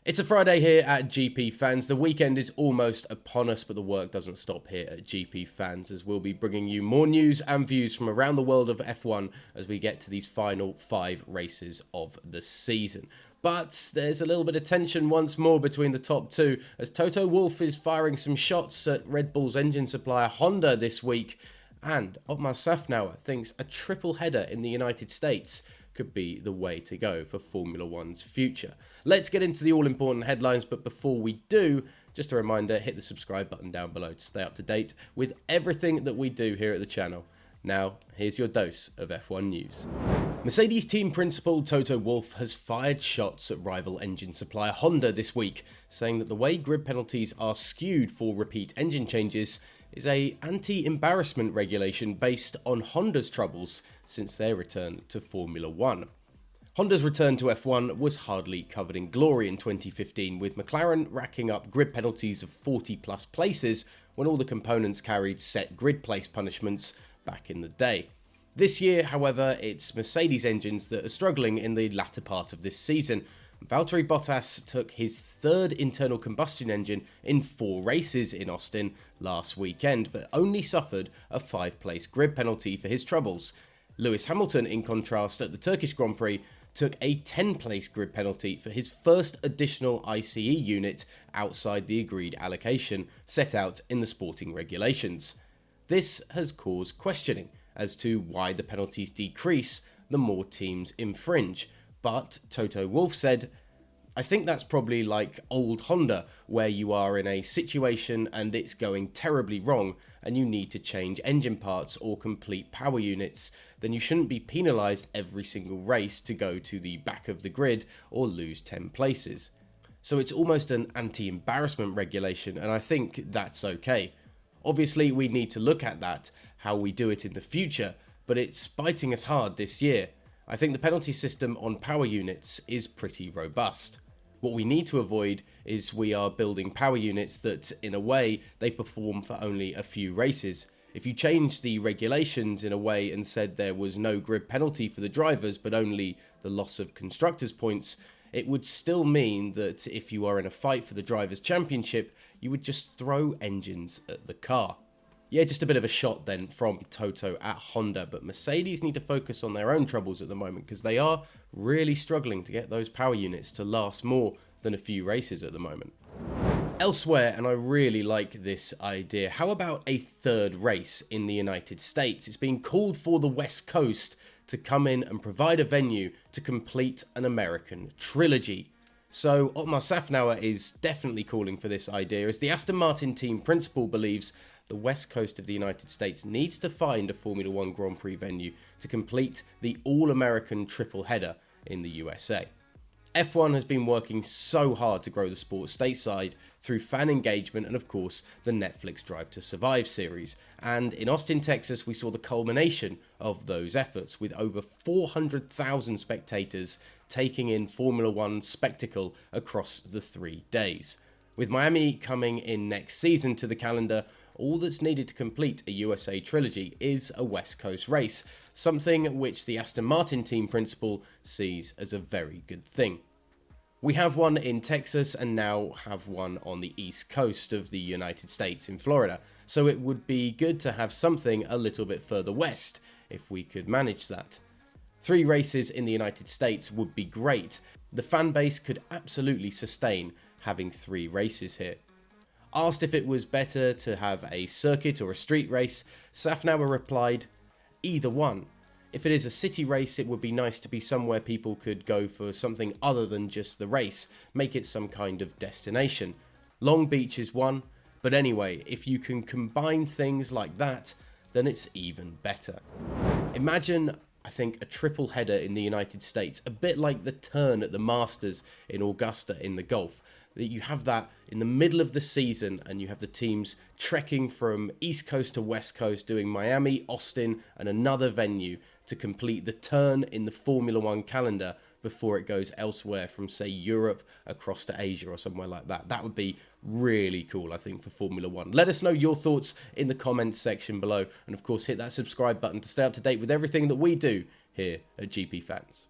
It's a Friday here at GPFans. The weekend is almost upon us, but the work doesn't stop here at GPFans, as we'll be bringing you more news and views from around the world of F1 as we get to these final 5 races of the season. But there's a little bit of tension once more between the top two, as Toto Wolff is firing some shots at Red Bull's engine supplier Honda this week, and Otmar Szafnauer thinks a triple header in the United States could be the way to go for Formula One's future. Let's get into the all-important headlines, but before we do, just a reminder, hit the subscribe button down below to stay up to date with everything that we do here at the channel. Now, here's your dose of F1 news. Mercedes team principal Toto Wolff has fired shots at rival engine supplier Honda this week, saying that the way grid penalties are skewed for repeat engine changes is a anti-embarrassment regulation based on Honda's troubles since their return to Formula One. Honda's return to F1 was hardly covered in glory in 2015, with McLaren racking up grid penalties of 40 plus places when all the components carried set grid place punishments back in the day. This year, however, it's Mercedes engines that are struggling in the latter part of this season. Valtteri Bottas took his third internal combustion engine in 4 races in Austin last weekend, but only suffered a 5-place grid penalty for his troubles. Lewis Hamilton, in contrast, at the Turkish Grand Prix, took a 10-place grid penalty for his first additional ICE unit outside the agreed allocation set out in the sporting regulations. This has caused questioning as to why the penalties decrease the more teams infringe. But Toto Wolff said, "I think that's probably like old Honda, where you are in a situation and it's going terribly wrong and you need to change engine parts or complete power units, then you shouldn't be penalised every single race to go to the back of the grid or lose 10 places. So it's almost an anti-embarrassment regulation, and I think that's okay. Obviously we need to look at that, how we do it in the future, but it's biting us hard this year. I think the penalty system on power units is pretty robust. What we need to avoid is we are building power units that, in a way, they perform for only a few races. If you changed the regulations in a way and said there was no grid penalty for the drivers but only the loss of constructors' points, it would still mean that if you are in a fight for the drivers' championship, you would just throw engines at the car." Yeah, just a bit of a shot then from Toto at Honda, but Mercedes need to focus on their own troubles at the moment because they are really struggling to get those power units to last more than a few races at the moment. Elsewhere, and I really like this idea, how about a third race in the United States? It's being called for the West Coast to come in and provide a venue to complete an American trilogy. So Otmar Szafnauer is definitely calling for this idea, as the Aston Martin team principal believes the west coast of the United States needs to find a Formula One Grand Prix venue to complete the all-American triple header in the USA. F1 has been working so hard to grow the sport stateside through fan engagement and, of course, the Netflix Drive to Survive series. And in Austin, Texas, we saw the culmination of those efforts with over 400,000 spectators taking in Formula One spectacle across the 3 days. With Miami coming in next season to the calendar, all that's needed to complete a USA trilogy is a West Coast race, something which the Aston Martin team principal sees as a very good thing. We have one in Texas and now have one on the east coast of the United States in Florida, so it would be good to have something a little bit further west if we could manage that. 3 races in the United States would be great. The fan base could absolutely sustain having 3 races here. Asked if it was better to have a circuit or a street race, Szafnauer replied, "Either one. If it is a city race, it would be nice to be somewhere people could go for something other than just the race, make it some kind of destination. Long Beach is one, but anyway, if you can combine things like that, then it's even better." Imagine, I think, a triple header in the United States, a bit like the turn at the Masters in Augusta in the Gulf. That you have that in the middle of the season and you have the teams trekking from East Coast to West Coast doing Miami, Austin and another venue to complete the turn in the Formula One calendar before it goes elsewhere from, say, Europe across to Asia or somewhere like that. That would be really cool, I think, for Formula One. Let us know your thoughts in the comments section below, and of course hit that subscribe button to stay up to date with everything that we do here at GP Fans.